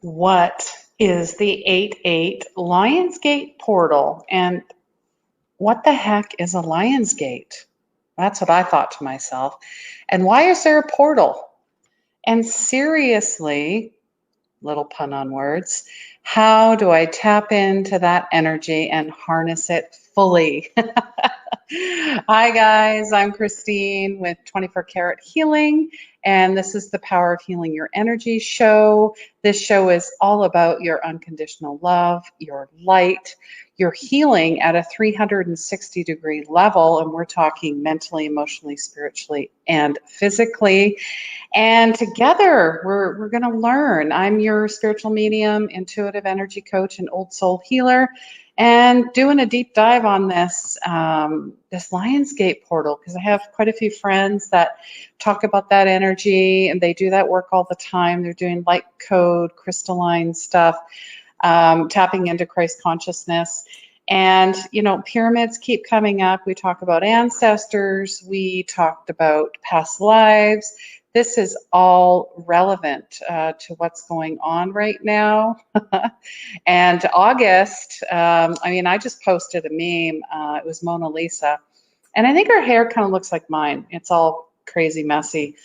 What is the 8-8 Lionsgate portal? And what the heck is a Lionsgate? That's what I thought to myself. And why is there a portal? And seriously, little pun on words, how do I tap into that energy and harness it fully? Hi guys, I'm Christine with 24 Karat Healing, and this is the Power of Healing Your Energy show. This show is all about your unconditional love, your light, your healing at a 360-degree level, and we're talking mentally, emotionally, spiritually, and physically. And together, we're going to learn. I'm your spiritual medium, intuitive energy coach, and old soul healer, and doing a deep dive on this this Lionsgate portal, because I have quite a few friends that talk about that energy, and they do that work all the time. They're doing light code, crystalline stuff, tapping into Christ consciousness. And, you know, pyramids keep coming up. We talk about ancestors. We talked about past lives. This is all relevant to what's going on right now. And August, I mean, I just posted a meme. It was Mona Lisa. And I think her hair kind of looks like mine. It's all crazy messy.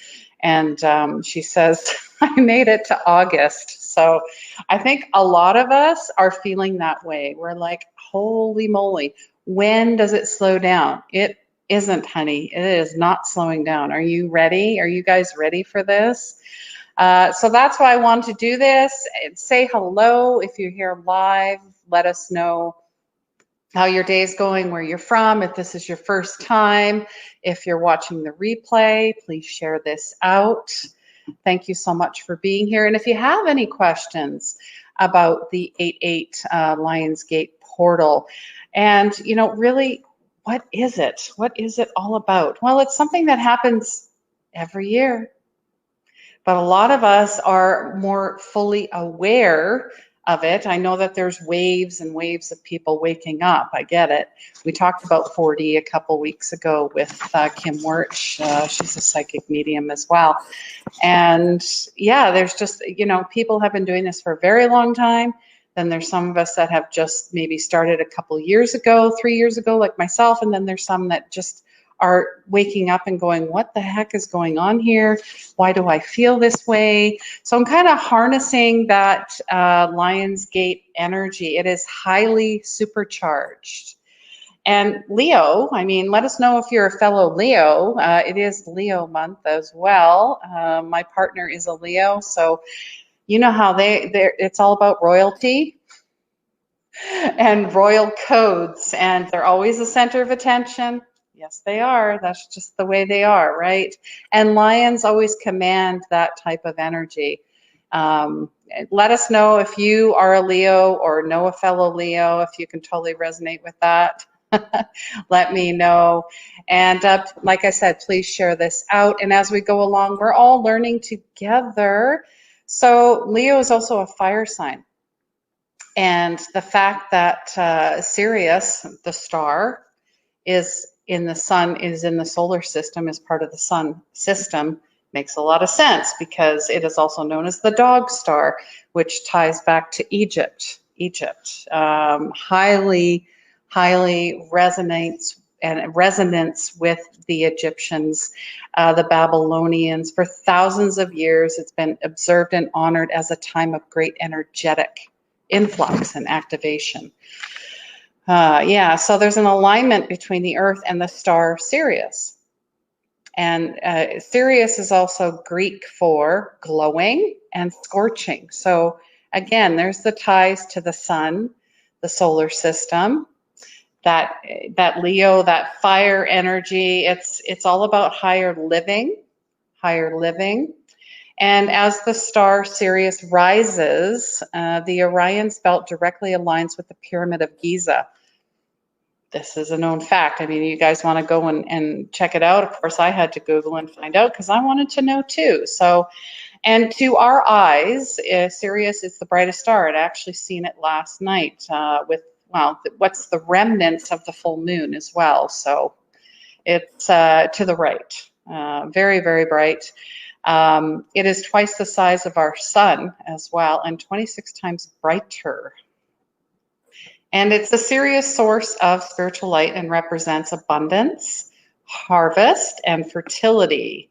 And she says, I made it to August. So I think a lot of us are feeling that way. We're like, holy moly, when does it slow down? It isn't, honey. It is not slowing down. Are you ready? Are you guys ready for this? So that's why I wanted to do this. Say hello if you're here live. Let us know how your day is going, where you're from. If this is your first time, if you're watching the replay, please share this out. Thank you so much for being here. And if you have any questions about the 8-8 Lionsgate portal, and, you know, really, what is it? What is it all about? Well, it's something that happens every year. But a lot of us are more fully aware of it. I know that there's waves and waves of people waking up. I get it. We talked about 4D a couple weeks ago with Kim Wirch. She's a psychic medium as well. And yeah, there's just, you know, people have been doing this for a very long time. Then there's some of us that have just maybe started a couple years ago, 3 years ago, like myself. And then there's some that just are waking up and going, what the heck is going on here? Why do I feel this way? So I'm kind of harnessing that Lionsgate energy. It is highly supercharged. And Leo, I mean, let us know if you're a fellow Leo. It is Leo month as well. My partner is a Leo, so you know how it's all about royalty and royal codes, and they're always the center of attention. Yes, they are. That's just the way they are, right? And lions always command that type of energy. Let us know if you are a Leo or know a fellow Leo, if you can totally resonate with that. Let me know. And like I said, please share this out. And as we go along, we're all learning together. So Leo is also a fire sign. And the fact that Sirius, the star, is in the sun, is in the solar system, is part of the sun system, makes a lot of sense, because it is also known as the dog star, which ties back to Egypt. Highly resonates and resonance with the Egyptians, the Babylonians. For thousands of years, it's been observed and honored as a time of great energetic influx and activation. Yeah, so there's an alignment between the Earth and the star Sirius. And Sirius is also Greek for glowing and scorching. So again, there's the ties to the sun, the solar system, that Leo, that fire energy. It's all about higher living. And as the star Sirius rises, the Orion's belt directly aligns with the Pyramid of Giza. This is a known fact. I mean, you guys want to go and check it out. Of course, I had to Google and find out because I wanted to know too. So, and to our eyes, Sirius is the brightest star. I'd actually seen it last night with, well, what's the remnants of the full moon as well. So it's to the right. Very, very bright. It is twice the size of our sun as well, and 26 times brighter. And it's a Sirius source of spiritual light and represents abundance, harvest, and fertility.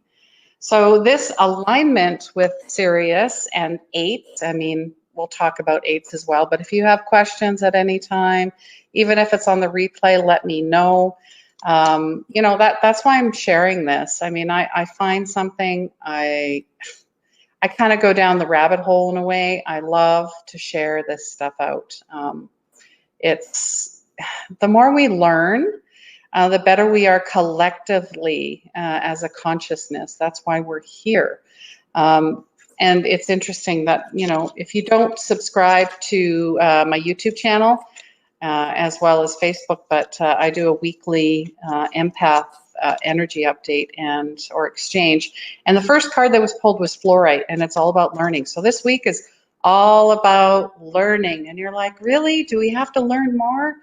So this alignment with Sirius and 8, I mean, we'll talk about 8s as well, but if you have questions at any time, even if it's on the replay, let me know. You know, that's why I'm sharing this. I mean, I find something, I kind of go down the rabbit hole in a way. I love to share this stuff out. It's the more we learn, the better we are collectively as a consciousness. That's why we're here. And it's interesting that, you know, if you don't subscribe to my YouTube channel, as well as Facebook, but I do a weekly empath energy update or exchange. And the first card that was pulled was fluorite, and it's all about learning. So this week is all about learning. And you're like, really? Do we have to learn more?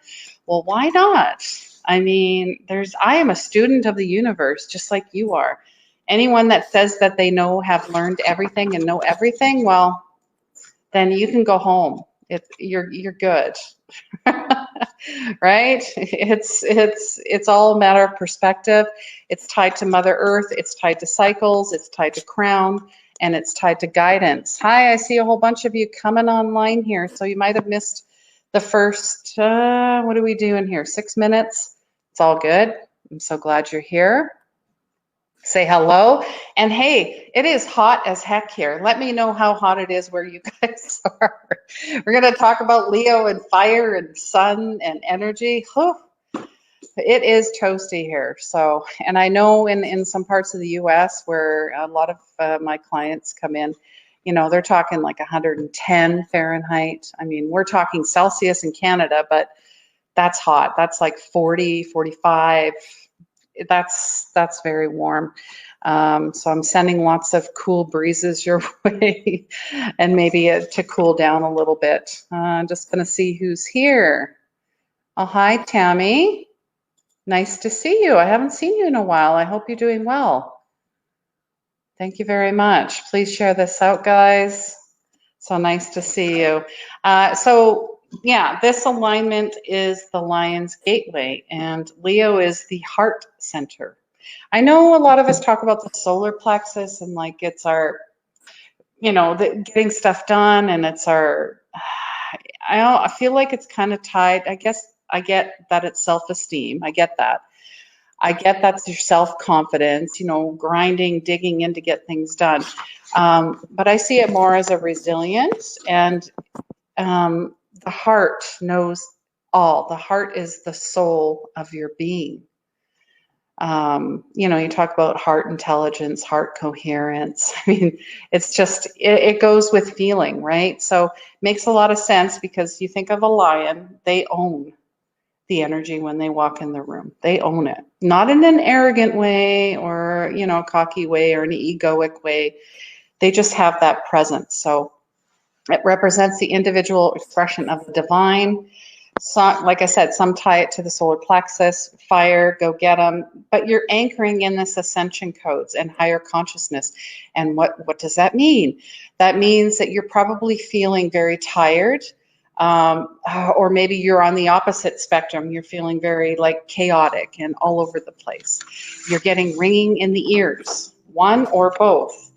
Well, why not? I mean, I am a student of the universe, just like you are. Anyone that says that they have learned everything and know everything, well, then you can go home. You're good. Right? It's all a matter of perspective. It's tied to Mother Earth, it's tied to cycles, it's tied to crown, and it's tied to guidance. Hi, I see a whole bunch of you coming online here, so you might have missed the first, what are we doing here? 6 minutes? It's all good. I'm so glad you're here. Say hello. And hey, it is hot as heck here. Let me know how hot it is where you guys are. We're going to talk about Leo and fire and sun and energy. Whew. It is toasty here. So, and I know in some parts of the US where a lot of my clients come in, you know, they're talking like 110 Fahrenheit. I mean, we're talking Celsius in Canada, but that's hot. That's like 40, 45. That's very warm. So I'm sending lots of cool breezes your way and maybe to cool down a little bit. I'm just going to see who's here. Oh, hi, Tammy. Nice to see you. I haven't seen you in a while. I hope you're doing well. Thank you very much. Please share this out, guys. So nice to see you. Yeah, this alignment is the Lion's Gateway, and Leo is the heart center. I know a lot of us talk about the solar plexus and like it's our, you know, getting stuff done, and it's our, I feel like it's kind of tied. I guess I get that it's self-esteem. I get that. I get that's your self-confidence, you know, grinding, digging in to get things done. But I see it more as a resilience, and the heart knows all. The heart is the soul of your being. You know, you talk about heart intelligence, heart coherence. I mean, it's just, it goes with feeling, right? So it makes a lot of sense because you think of a lion, they own the energy when they walk in the room. They own it. Not in an arrogant way or, you know, a cocky way or an egoic way. They just have that presence. So it represents the individual expression of the divine. So, like I said, some tie it to the solar plexus, fire, go get them. But you're anchoring in this ascension codes and higher consciousness. And what does that mean? That means that you're probably feeling very tired, or maybe you're on the opposite spectrum. You're feeling very like chaotic and all over the place. You're getting ringing in the ears, one or both.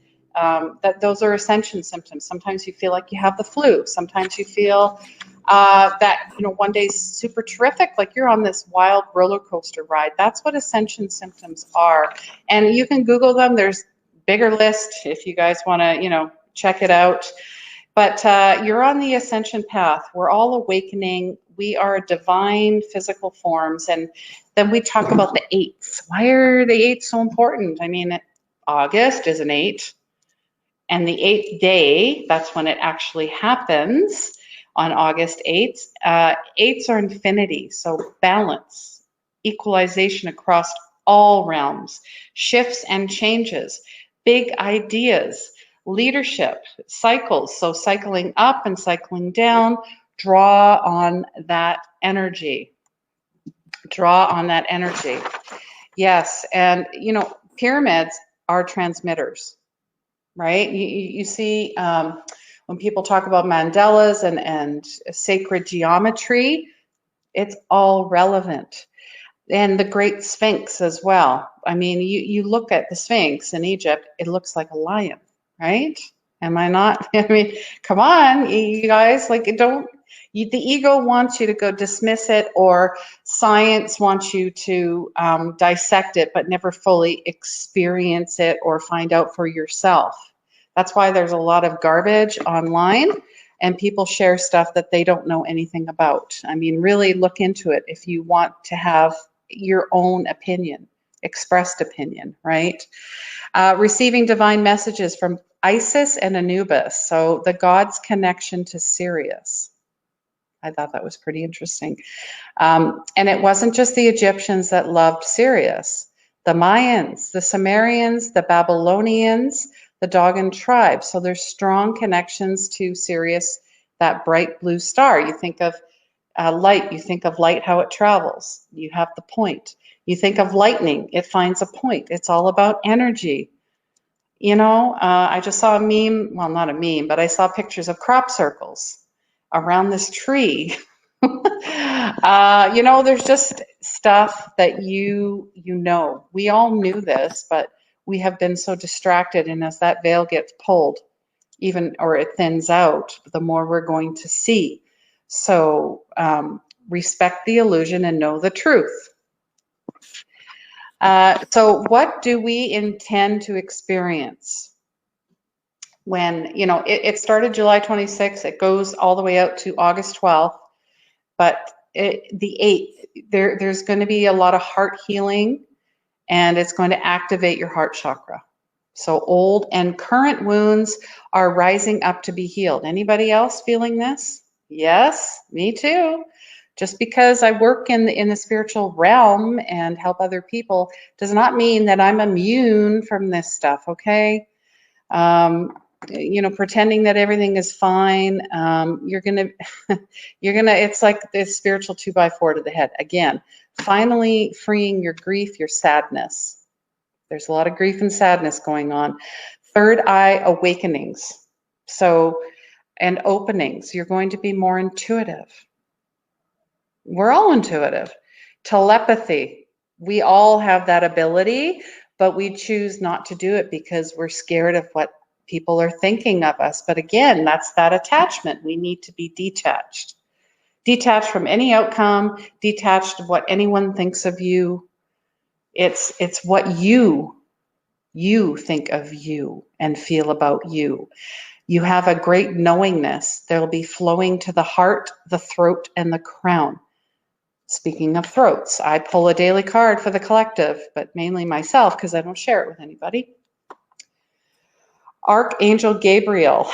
Those are ascension symptoms. Sometimes you feel like you have the flu. Sometimes you feel that, you know, one day's super terrific, like you're on this wild roller coaster ride. That's what ascension symptoms are. And you can Google them. There's bigger list if you guys want to, you know, check it out. But you're on the ascension path. We're all awakening. We are divine physical forms. And then we talk about the 8s. Why are the 8s so important? I mean, August is an 8. And the 8th day, that's when it actually happens on August 8th. 8s are infinity, so balance, equalization across all realms, shifts and changes, big ideas, leadership, cycles, so cycling up and cycling down, draw on that energy. Draw on that energy. Yes, and you know, pyramids are transmitters. right? You see when people talk about mandalas and sacred geometry, it's all relevant. And the Great Sphinx as well. I mean, you look at the Sphinx in Egypt, it looks like a lion, right? Am I not? I mean, come on, you guys, like, the ego wants you to go dismiss it, or science wants you to dissect it, but never fully experience it or find out for yourself. That's why there's a lot of garbage online and people share stuff that they don't know anything about. I mean, really look into it if you want to have your own opinion, expressed opinion, right? Receiving divine messages from Isis and Anubis, so the god's connection to Sirius. I thought that was pretty interesting. And it wasn't just the Egyptians that loved Sirius. The Mayans, the Sumerians, the Babylonians, the Dogon tribe. So there's strong connections to Sirius, that bright blue star. You think of light, you think of light, how it travels. You have the point. You think of lightning, it finds a point. It's all about energy. You know, I just saw a meme, well, not a meme, but I saw pictures of crop circles around this tree. You know, there's just stuff that you know. We all knew this, but we have been so distracted, and as that veil gets pulled, even, or it thins out, the more we're going to see. So respect the illusion and know the truth. So what do we intend to experience? When, you know, it started July 26th, it goes all the way out to August 12th, but the 8th, there's going to be a lot of heart healing, and it's going to activate your heart chakra. So old and current wounds are rising up to be healed. Anybody else feeling this? Yes, me too. Just because I work in the spiritual realm and help other people does not mean that I'm immune from this stuff, okay? You know, pretending that everything is fine, you're gonna, it's like this spiritual 2x4 to the head. Again, finally freeing your grief, your sadness. There's a lot of grief and sadness going on. Third eye awakenings. So, and openings. You're going to be more intuitive. We're all intuitive. Telepathy. We all have that ability, but we choose not to do it because we're scared of what people are thinking of us. But again, that's that attachment. We need to be detached. Detached from any outcome, detached of what anyone thinks of you. It's what you think of you and feel about you. You have a great knowingness. There'll be flowing to the heart, the throat, and the crown. Speaking of throats, I pull a daily card for the collective, but mainly myself because I don't share it with anybody. Archangel Gabriel,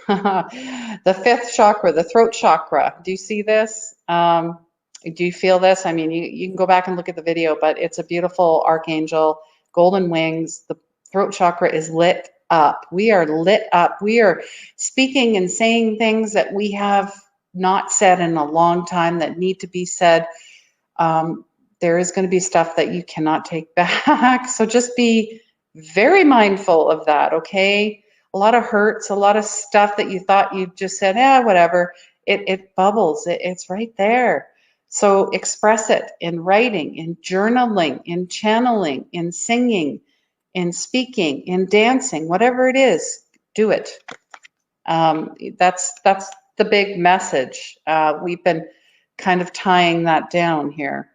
the fifth chakra, the throat chakra. Do you see this? Do you feel this? I mean, you can go back and look at the video, but it's a beautiful archangel, golden wings. The throat chakra is lit up. We are lit up. We are speaking and saying things that we have not said in a long time that need to be said. There is going to be stuff that you cannot take back. So just be very mindful of that, okay? A lot of hurts, a lot of stuff that you thought you just said, whatever. It bubbles. It's right there. So express it in writing, in journaling, in channeling, in singing, in speaking, in dancing, whatever it is, do it. That's the big message. We've been kind of tying that down here.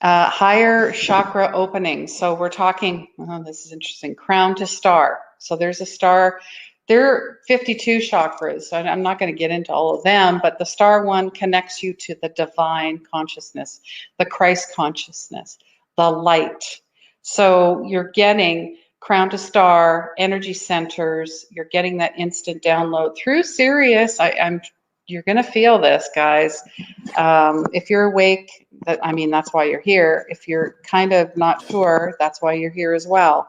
Higher chakra openings. So we're talking, oh, this is interesting, crown to star. So there's a star. There are 52 chakras. So I'm not going to get into all of them, but the star one connects you to the divine consciousness, the Christ consciousness, the light. So you're getting crown to star, energy centers. You're getting that instant download through Sirius. You're going to feel this, guys. If you're awake, that's why you're here. If you're kind of not sure, that's why you're here as well.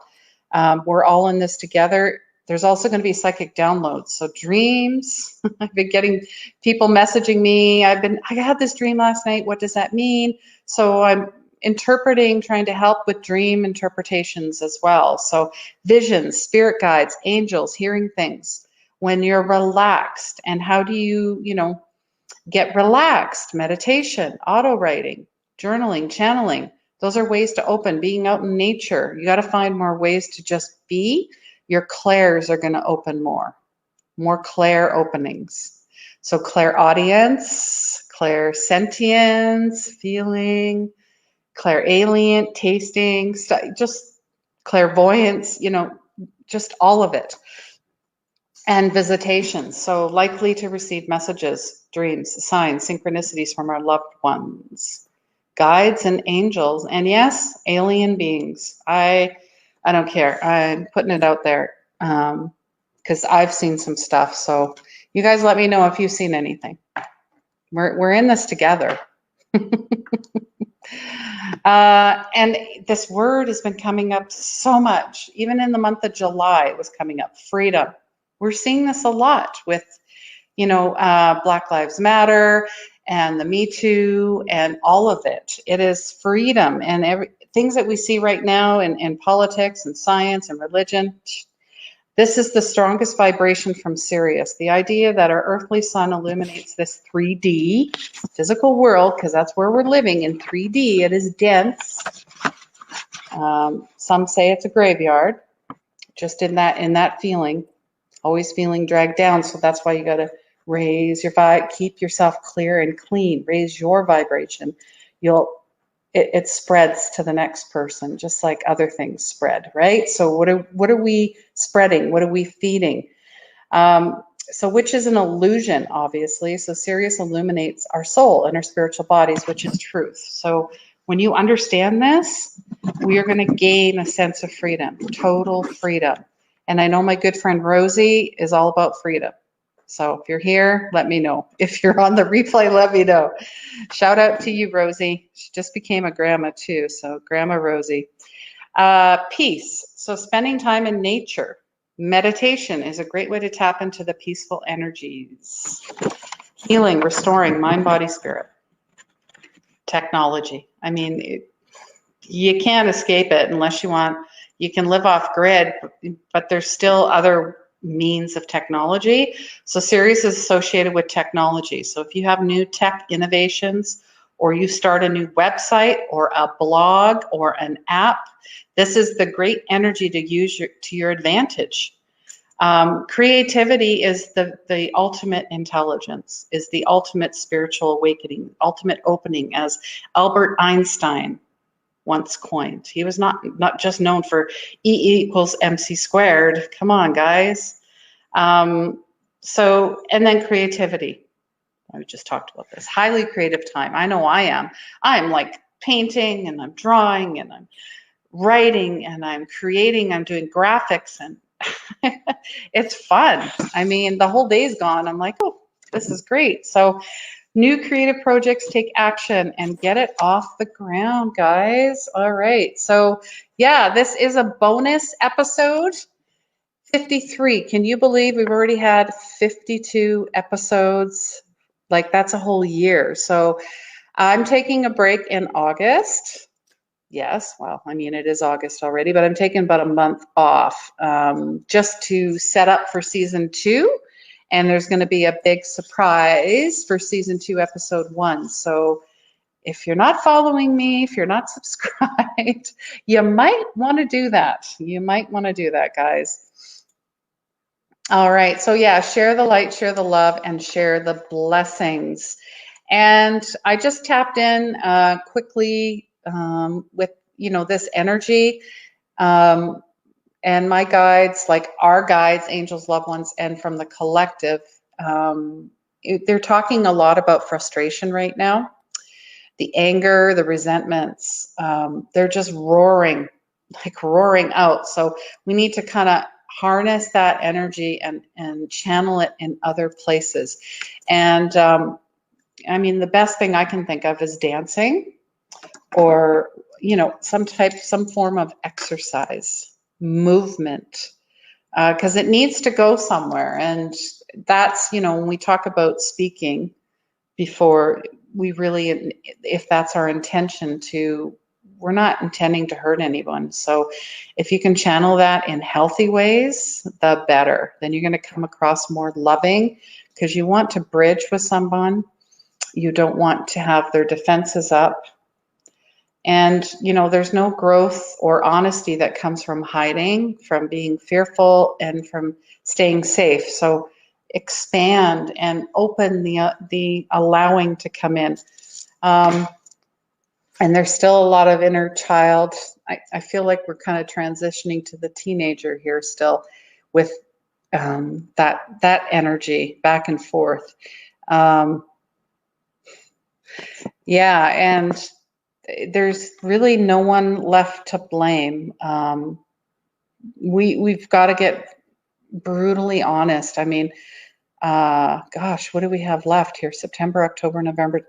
We're all in this together. There's also going to be psychic downloads. So dreams, I've been getting people messaging me. I had this dream last night. What does that mean? So interpreting, trying to help with dream interpretations as well. So visions, spirit guides, angels, hearing things when you're relaxed. And how do you, get relaxed? Meditation, auto writing, journaling, channeling. Those are ways to open. Being out in nature. You got to find more ways to just be. Your clairs are going to open more clair openings. So clairaudience, clairsentience, feeling, clairalient, tasting, just clairvoyance, just all of it. And visitations. So likely to receive messages, dreams, signs, synchronicities from our loved ones, guides and angels, and yes, alien beings. I don't care. I'm putting it out there because I've seen some stuff. So you guys let me know if you've seen anything. We're in this together. And this word has been coming up so much. Even in the month of July, it was coming up. Freedom. We're seeing this a lot with, Black Lives Matter and the Me Too and all of it. It is freedom and things that we see right now in politics and science and religion. This is the strongest vibration from Sirius. The idea that our earthly sun illuminates this 3D physical world, because that's where we're living in 3D. It is dense. Some say it's a graveyard. Just in that feeling, always feeling dragged down. So that's why you got to raise your vibe, keep yourself clear and clean. Raise your vibration. It spreads to the next person, just like other things spread, right? So what are we spreading? What are we feeding? So which is an illusion, obviously. So Sirius illuminates our soul and our spiritual bodies, which is truth. So when you understand this, we are going to gain a sense of freedom, total freedom. And I know my good friend Rosie is all about freedom. So if you're here, let me know. If you're on the replay, let me know. Shout out to you, Rosie. She just became a grandma too. So Grandma Rosie. Peace. So spending time in nature. Meditation is a great way to tap into the peaceful energies. Healing, restoring mind, body, spirit. Technology. I mean, you can't escape it unless you want. You can live off grid, but there's still other means of technology. So Sirius is associated with technology. So if you have new tech innovations, or you start a new website or a blog or an app, this is the great energy to use to your advantage. Creativity is the ultimate intelligence, is the ultimate spiritual awakening, ultimate opening, as Albert Einstein once coined. He was not just known for E=mc². Come on, guys. So, and then creativity. I just talked about this. Highly creative time. I know I am. I'm like painting and I'm drawing and I'm writing and I'm creating. I'm doing graphics and it's fun. I mean, the whole day's gone. I'm like, oh, this is great. So new creative projects, take action and get it off the ground, guys. All right. So yeah, this is a bonus episode. 53. Can you believe we've already had 52 episodes? Like, that's a whole year. So I'm taking a break in August. Yes, well, I mean, it is August already, but I'm taking about a month off just to set up for season 2. And there's going to be a big surprise for season 2, episode 1. So if you're not following me, if you're not subscribed, you might want to do that. You might want to do that, guys. All right. So yeah, share the light, share the love, and share the blessings. And I just tapped in quickly with, this energy. And my guides, like our guides, angels, loved ones, and from the collective, they're talking a lot about frustration right now. The anger, the resentments, they're just roaring out. So we need to kind of harness that energy and channel it in other places. And I mean, the best thing I can think of is dancing, or, some form of exercise, movement, because it needs to go somewhere. And that's, when we talk about speaking, before we really, if that's our intention, to we're not intending to hurt anyone. So if you can channel that in healthy ways, the better. Then you're going to come across more loving, because you want to bridge with someone. You don't want to have their defenses up. And, you know, there's no growth or honesty that comes from hiding, from being fearful, and from staying safe. So expand and open the allowing to come in. And there's still a lot of inner child. I feel like we're kind of transitioning to the teenager here still, with that energy back and forth. Yeah, and there's really no one left to blame. We've got to get brutally honest. I mean, gosh, what do we have left here? September, October, November.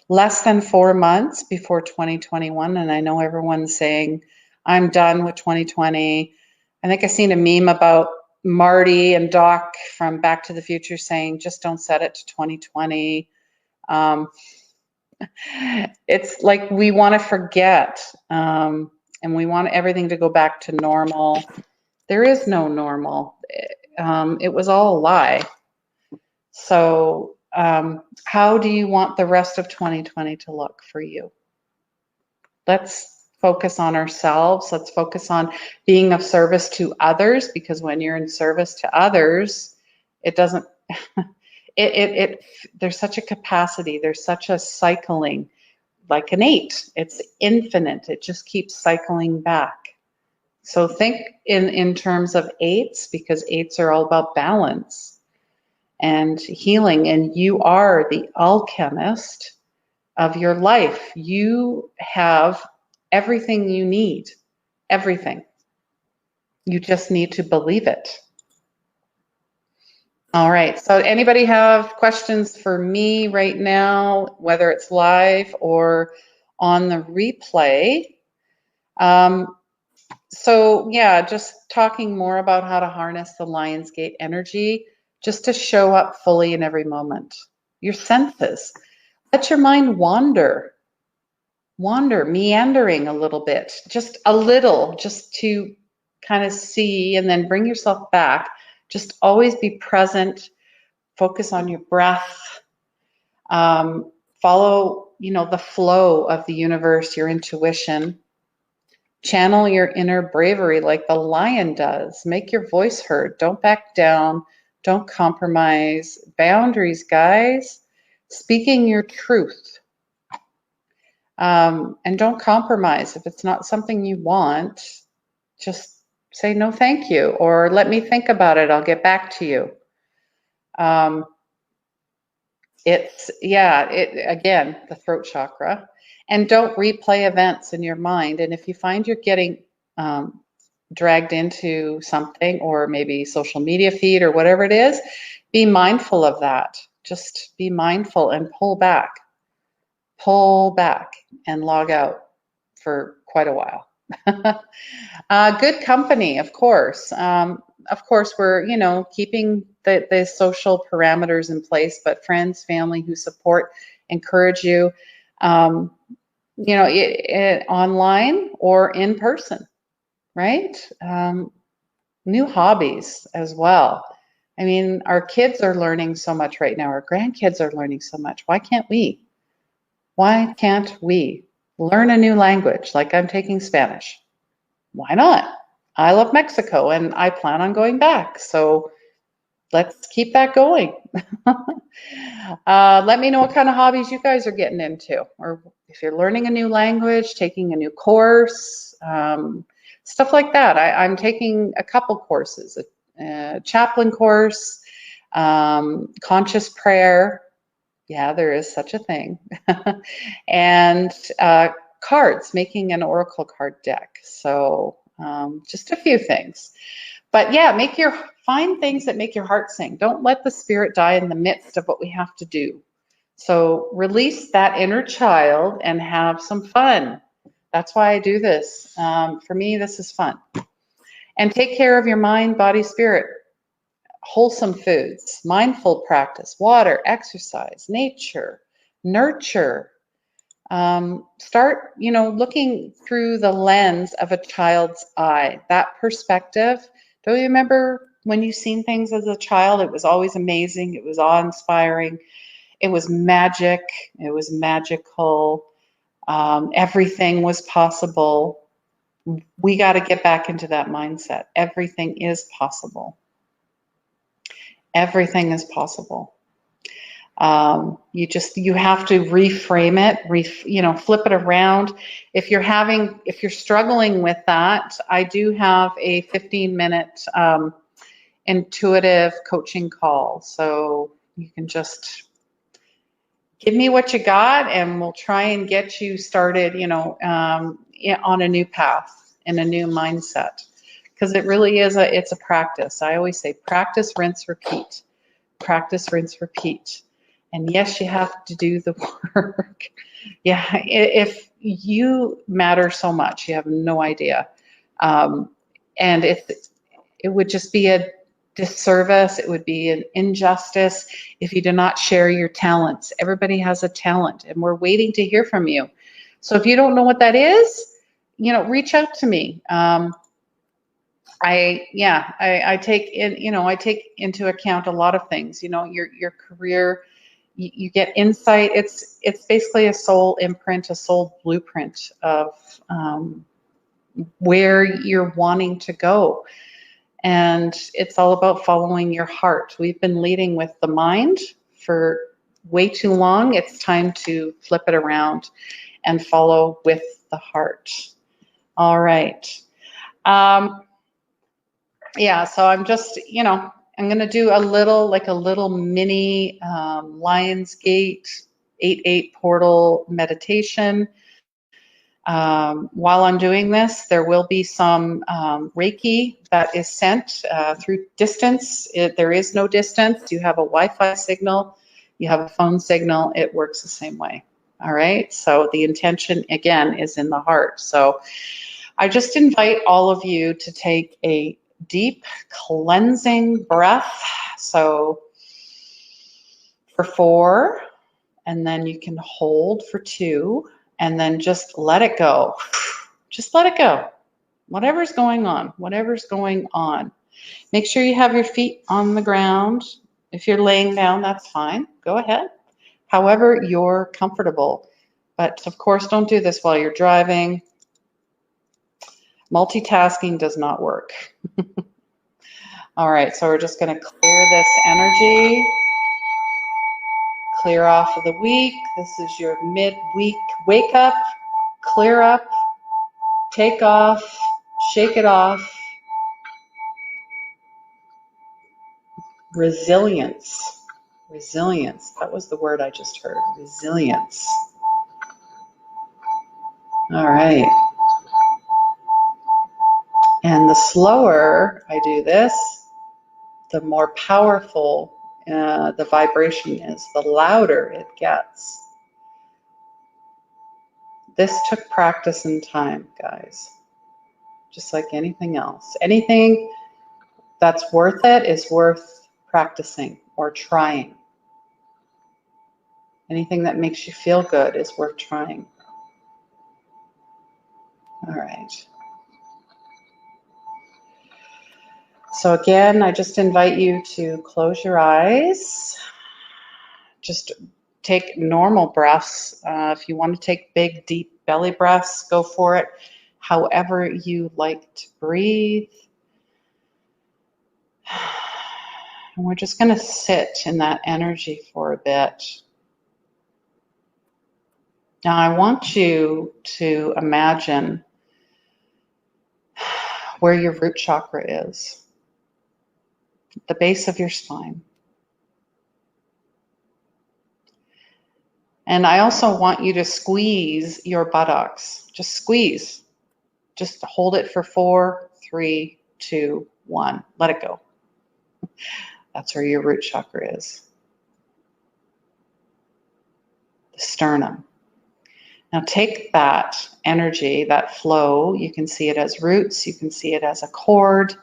Less than 4 months before 2021, and I know everyone's saying, I'm done with 2020. I think I seen a meme about Marty and Doc from Back to the Future saying, just don't set it to 2020. It's like we want to forget, and we want everything to go back to normal. There is no normal. It was all a lie. So how do you want the rest of 2020 to look for you? Let's focus on ourselves. Let's focus on being of service to others, because when you're in service to others, it doesn't, there's such a capacity, there's such a cycling, like an 8. It's infinite. It just keeps cycling back. So think in terms of 8s, because 8s are all about balance and healing, and you are the alchemist of your life. You have everything you need, everything. You just need to believe it. All right, so anybody have questions for me right now, whether it's live or on the replay? So yeah, just talking more about how to harness the Lionsgate energy, just to show up fully in every moment. Your senses. Let your mind wander, meandering a little bit, just a little, just to kind of see, and then bring yourself back. Just always be present. Focus on your breath. Follow, you know, the flow of the universe, your intuition. Channel your inner bravery like the lion does. Make your voice heard. Don't back down. Don't compromise. Boundaries, guys. Speaking your truth. And don't compromise. If it's not something you want, just say no thank you, or let me think about it. I'll get back to you. Again, the throat chakra. And don't replay events in your mind. And if you find you're getting dragged into something, or maybe social media feed or whatever it is, be mindful of that. Just be mindful and pull back and log out for quite a while. Good company, of course. Of course, we're, you know, keeping the social parameters in place, but friends, family who support, encourage you, you know, online or in person, right? New hobbies as well. I mean, our kids are learning so much right now. Our grandkids are learning so much. Why can't we? Why can't we learn a new language? Like I'm taking Spanish. Why not? I love Mexico and I plan on going back. So let's keep that going. Let me know what kind of hobbies you guys are getting into, or if you're learning a new language, taking a new course, stuff like that. I'm taking a couple courses, a chaplain course, conscious prayer. Yeah, there is such a thing. And cards, making an oracle card deck. So just a few things. But yeah, find things that make your heart sing. Don't let the spirit die in the midst of what we have to do. So release that inner child and have some fun. That's why I do this. For me, this is fun. And take care of your mind, body, spirit. Wholesome foods, mindful practice, water, exercise, nature, nurture. Start, looking through the lens of a child's eye. That perspective. Don't you remember when you seen things as a child? It was always amazing. It was awe-inspiring. It was magic. It was magical. Everything was possible. We got to get back into that mindset. Everything is possible. Everything is possible. You have to reframe it, flip it around. If you're struggling with that, I do have a 15-minute intuitive coaching call. So you can just give me what you got and we'll try and get you started, on a new path and a new mindset. Because it really is it's a practice. I always say practice, rinse, repeat. Practice, rinse, repeat. And yes, you have to do the work. Yeah, if you matter so much, you have no idea. And it would just be a disservice. It would be an injustice if you do not share your talents. Everybody has a talent, and we're waiting to hear from you. So if you don't know what that is, reach out to me. I take into account a lot of things. Your career. You get insight. It's basically a soul imprint, a soul blueprint of where you're wanting to go. And it's all about following your heart. We've been leading with the mind for way too long. It's time to flip it around and follow with the heart. All right. So I'm just, I'm going to do a little mini Lionsgate 8-8 portal meditation. While I'm doing this, there will be some Reiki that is sent through distance. There is no distance. You have a Wi-Fi signal, you have a phone signal, it works the same way. All right, so the intention, again, is in the heart. So I just invite all of you to take a deep cleansing breath. So for 4, and then you can hold for 2, and then just let it go. Just let it go. Whatever's going on. Make sure you have your feet on the ground. If you're laying down, that's fine. Go ahead. However you're comfortable. But of course, don't do this while you're driving. Multitasking does not work. All right, so we're just going to clear this energy. Clear off of the week. This is your mid-week wake up, clear up, take off, shake it off. Resilience. Resilience. That was the word I just heard. Resilience. All right. And the slower I do this, the more powerful the vibration is, the louder it gets. This took practice and time, guys. Just like anything else. Anything that's worth it is worth practicing or trying. Anything that makes you feel good is worth trying. All right. So again, I just invite you to close your eyes. Just take normal breaths. If you want to take big, deep belly breaths, go for it. However you like to breathe. And we're just going to sit in that energy for a bit. Now I want you to imagine where your root chakra is. The base of your spine. And I also want you to squeeze your buttocks. Just squeeze. Just hold it for 4, 3, 2, 1. Let it go. That's where your root chakra is. The sternum. Now take that energy, that flow. You can see it as roots. You can see it as a cord.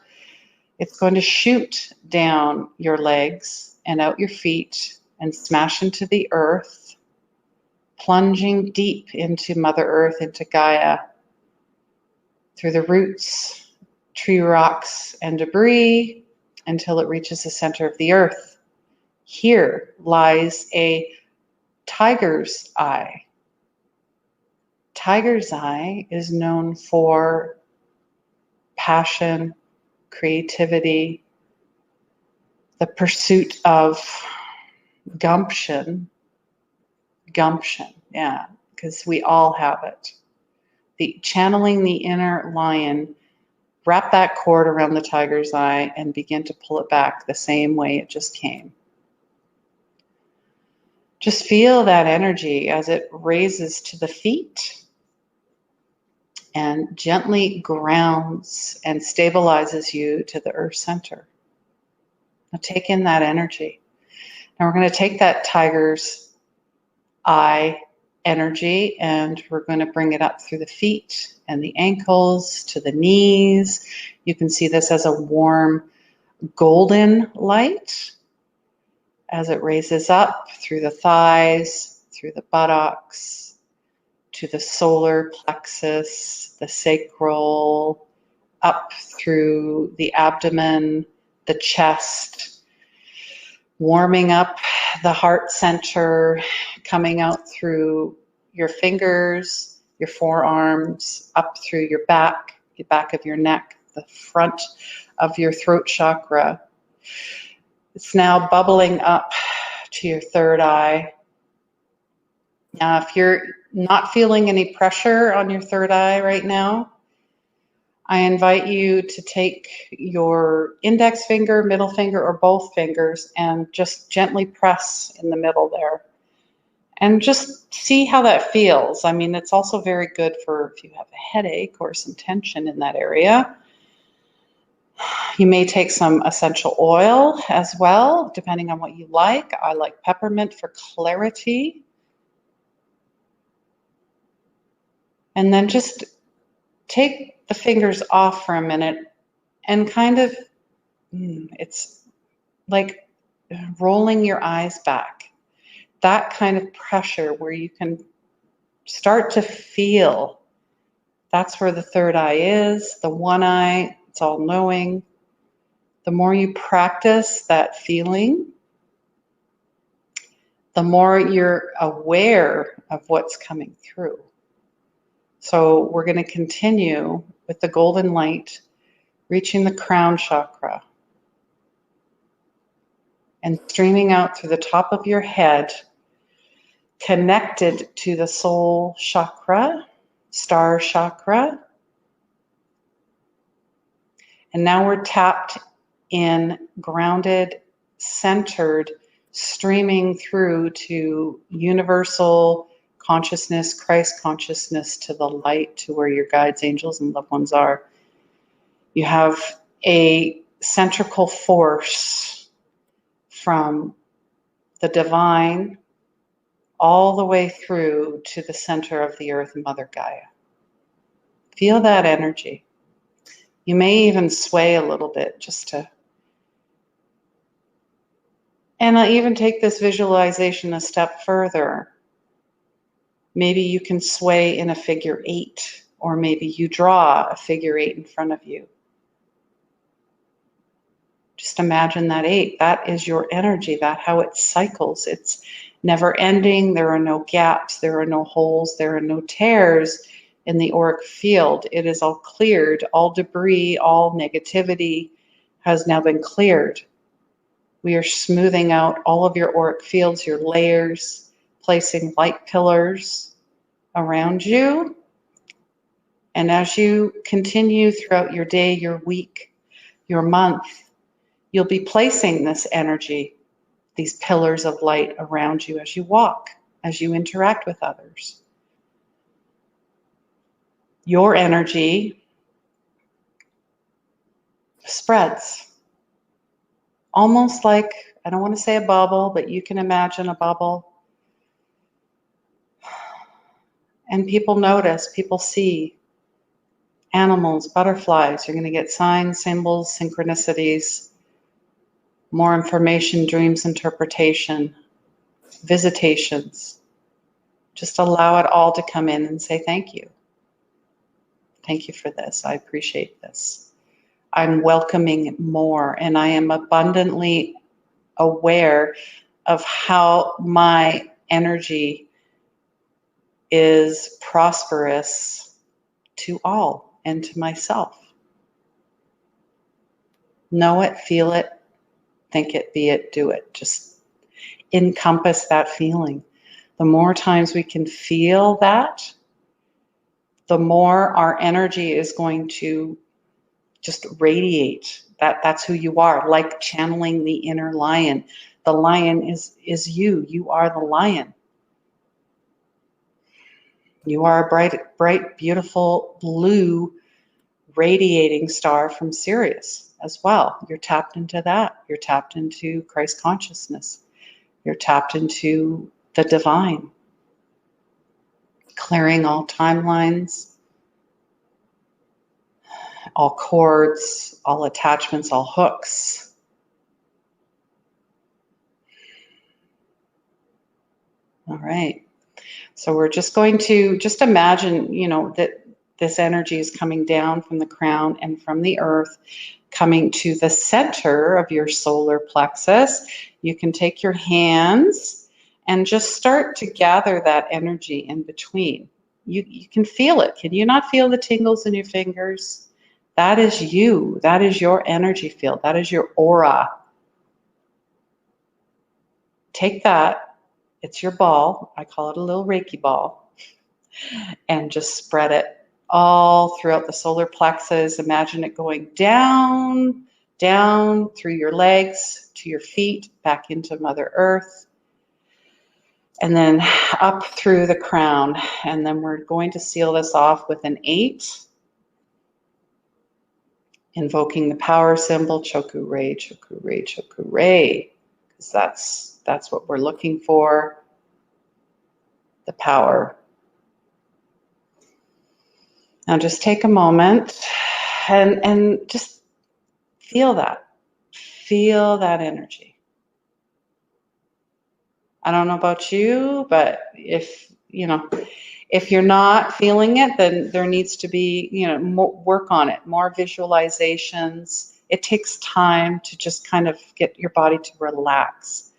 It's going to shoot down your legs and out your feet and smash into the earth, plunging deep into Mother Earth, into Gaia, through the roots, tree rocks, and debris, until it reaches the center of the earth. Here lies a tiger's eye. Tiger's eye is known for passion, creativity, the pursuit of gumption, yeah, because we all have it. The channeling the inner lion, wrap that cord around the tiger's eye and begin to pull it back the same way it just came. Just feel that energy as it raises to the feet and gently grounds and stabilizes you to the earth center. Now take in that energy. Now we're going to take that tiger's eye energy and we're going to bring it up through the feet and the ankles to the knees. You can see this as a warm golden light as it raises up through the thighs, through the buttocks, to the solar plexus, the sacral, up through the abdomen, the chest, warming up the heart center, coming out through your fingers, your forearms, up through your back, the back of your neck, the front of your throat chakra. It's now bubbling up to your third eye. Now, if you're not feeling any pressure on your third eye right now, I invite you to take your index finger, middle finger, or both fingers and just gently press in the middle there. And just see how that feels. I mean, it's also very good for if you have a headache or some tension in that area. You may take some essential oil as well, depending on what you like. I like peppermint for clarity. And then just take the fingers off for a minute and kind of, it's like rolling your eyes back. That kind of pressure where you can start to feel. That's where the third eye is. The one eye, it's all knowing. The more you practice that feeling, the more you're aware of what's coming through. So we're going to continue with the golden light, reaching the crown chakra and streaming out through the top of your head, connected to the soul chakra, star chakra. And now we're tapped in, grounded, centered, streaming through to universal consciousness, Christ consciousness, to the light, to where your guides, angels, and loved ones are. You have a centrical force from the divine all the way through to the center of the earth, Mother Gaia. Feel that energy. You may even sway a little bit just to, and I'll even take this visualization a step further. Maybe you can sway in a figure 8, or maybe you draw a figure 8 in front of you. Just imagine that 8. That is your energy. That's how it cycles. It's never ending. There are no gaps. There are no holes. There are no tears in the auric field. It is all cleared. All debris, all negativity has now been cleared. We are smoothing out all of your auric fields, your layers, placing light pillars around you. And as you continue throughout your day, your week, your month, you'll be placing this energy, these pillars of light around you as you walk, as you interact with others. Your energy spreads. Almost like, I don't want to say a bubble, but you can imagine a bubble. And people notice, people see animals, butterflies. You're going to get signs, symbols, synchronicities, more information, dreams, interpretation, visitations. Just allow it all to come in and say thank you. Thank you for this. I appreciate this. I'm welcoming more, and I am abundantly aware of how my energy is prosperous to all and to myself. Know it, feel it, think it, be it, do it. Just encompass that feeling. The more times we can feel that, the more our energy is going to just radiate. That's who you are, like channeling the inner lion. The lion is you. You are the lion. You are a bright, beautiful blue radiating star from Sirius as well. You're tapped into that. You're tapped into Christ consciousness. You're tapped into the divine. Clearing all timelines, all cords, all attachments, all hooks. All right. So we're just going to just imagine, that this energy is coming down from the crown and from the earth, coming to the center of your solar plexus. You can take your hands and just start to gather that energy in between. You can feel it. Can you not feel the tingles in your fingers? That is you. That is your energy field. That is your aura. Take that. It's your ball. I call it a little Reiki ball. And just spread it all throughout the solar plexus. Imagine it going down, down through your legs to your feet, back into Mother Earth, and then up through the crown. And then we're going to seal this off with an 8. Invoking the power symbol, Choku Rei, Choku Rei, Choku Rei, because that's what we're looking for, the power. Now just take a moment and just feel that. Feel that energy. I don't know about you, but if you're not feeling it, then there needs to be, more work on it, more visualizations. It takes time to just kind of get your body to relax.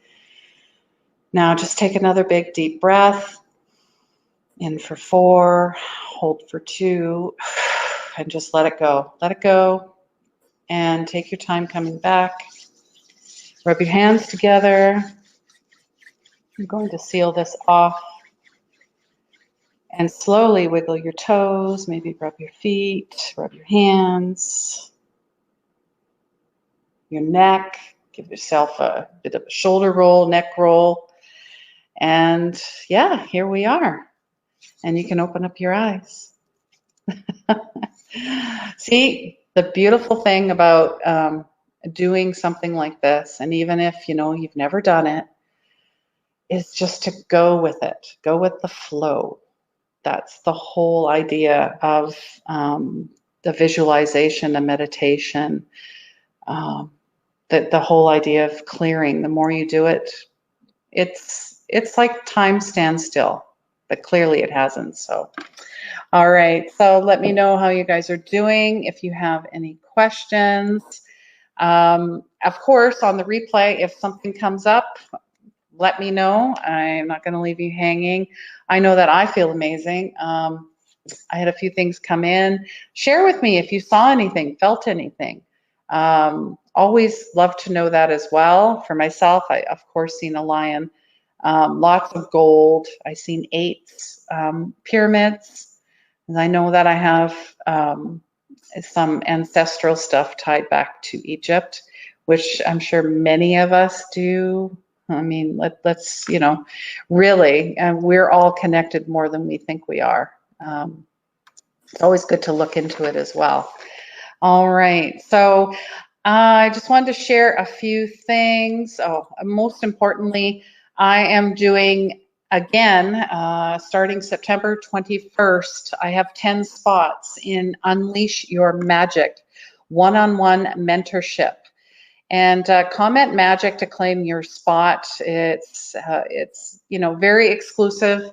Now just take another big deep breath. In for 4, hold for 2, and just let it go. Let it go, and take your time coming back. Rub your hands together. I'm going to seal this off. And slowly wiggle your toes, maybe rub your feet, rub your hands, your neck. Give yourself a bit of a shoulder roll, neck roll. And yeah, here we are. And you can open up your eyes. See, the beautiful thing about doing something like this, and even if you've never done it, is just to go with it. Go with the flow. That's the whole idea of the visualization, the meditation, the whole idea of clearing. The more you do it, it's like time stands still, but clearly it hasn't. So, all right. So let me know how you guys are doing. If you have any questions, of course, on the replay, if something comes up, let me know. I'm not going to leave you hanging. I know that I feel amazing. I had a few things come in. Share with me if you saw anything, felt anything. Always love to know that as well. For myself, I, of course, seen a lion. Lots of gold. I seen 8 pyramids. And I know that I have some ancestral stuff tied back to Egypt, which I'm sure many of us do. I mean, let's, really, we're all connected more than we think we are. It's always good to look into it as well. All right, so I just wanted to share a few things. Oh, most importantly, I am doing, again, starting September 21st, I have 10 spots in Unleash Your Magic, one-on-one mentorship. And comment magic to claim your spot. It's very exclusive.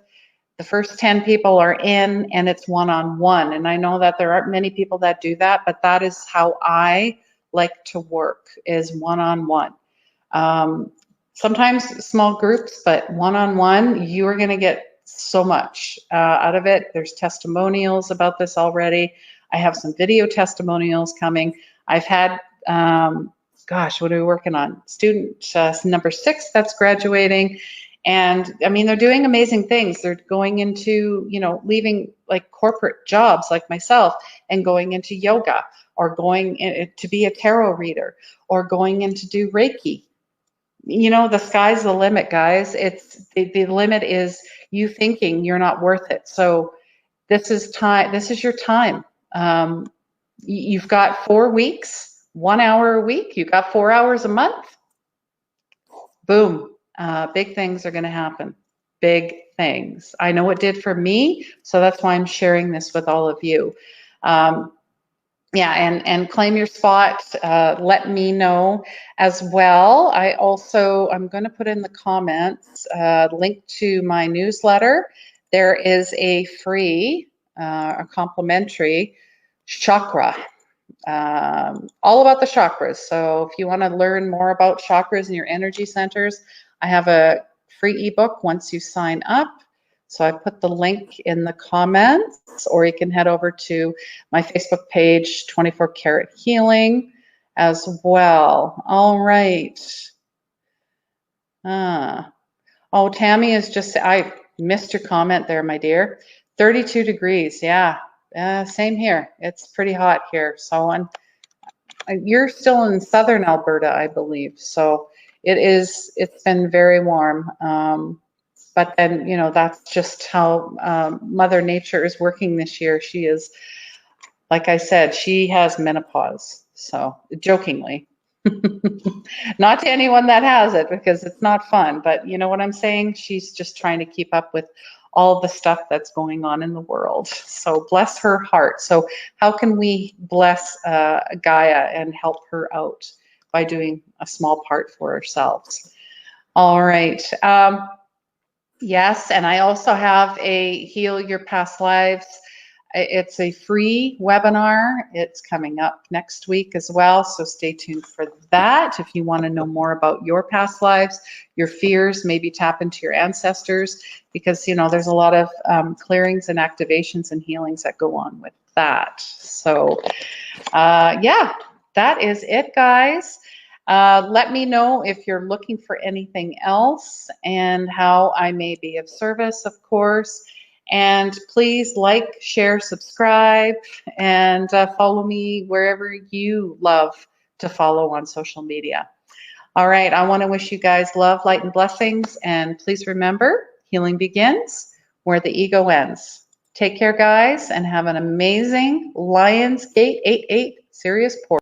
The first 10 people are in, and it's one-on-one. And I know that there aren't many people that do that, but that is how I like to work, is one-on-one. Sometimes small groups, but one-on-one, you are going to get so much out of it. There's testimonials about this already. I have some video testimonials coming. I've had, gosh, what are we working on? Student number 6 that's graduating. And I mean, they're doing amazing things. They're going into, you know, leaving like corporate jobs like myself and going into yoga, or going in, to be a tarot reader, or going in to do Reiki. You know, the sky's the limit, guys. It's the limit is you thinking you're not worth it. So this is time. This is your time. You've got 4 weeks, 1 hour a week. You've got 4 hours a month. Boom. Big things are going to happen. Big things. I know it did for me, so that's why I'm sharing this with all of you. Yeah, and claim your spot. Let me know as well. I'm going to put in the comments link to my newsletter. There is a free, a complimentary chakra. All about the chakras. So if you want to learn more about chakras and your energy centers, I have a free ebook once you sign up. So I put the link in the comments, or you can head over to my Facebook page, 24 Karat Healing, as well. All right. Oh, Tammy is just, I missed your comment there, my dear. 32 degrees, yeah. Same here. It's pretty hot here. So you're still in southern Alberta, I believe. So it's been very warm. But then, you know, that's just how Mother Nature is working this year. She is, like I said, she has menopause. So jokingly, not to anyone that has it, because it's not fun, but you know what I'm saying? She's just trying to keep up with all the stuff that's going on in the world. So bless her heart. So how can we bless Gaia and help her out by doing a small part for ourselves? All right. Yes, and I also have a Heal Your Past Lives. It's a free webinar. It's coming up next week as well, so stay tuned for that. If you want to know more about your past lives, your fears, maybe tap into your ancestors, because, you know, there's a lot of clearings and activations and healings that go on with that. So, yeah, that is it, guys. Let me know if you're looking for anything else and how I may be of service, of course. And please like, share, subscribe, and follow me wherever you love to follow on social media. All right, I want to wish you guys love, light, and blessings. And please remember, healing begins where the ego ends. Take care, guys, and have an amazing Lionsgate 88 Sirius portal.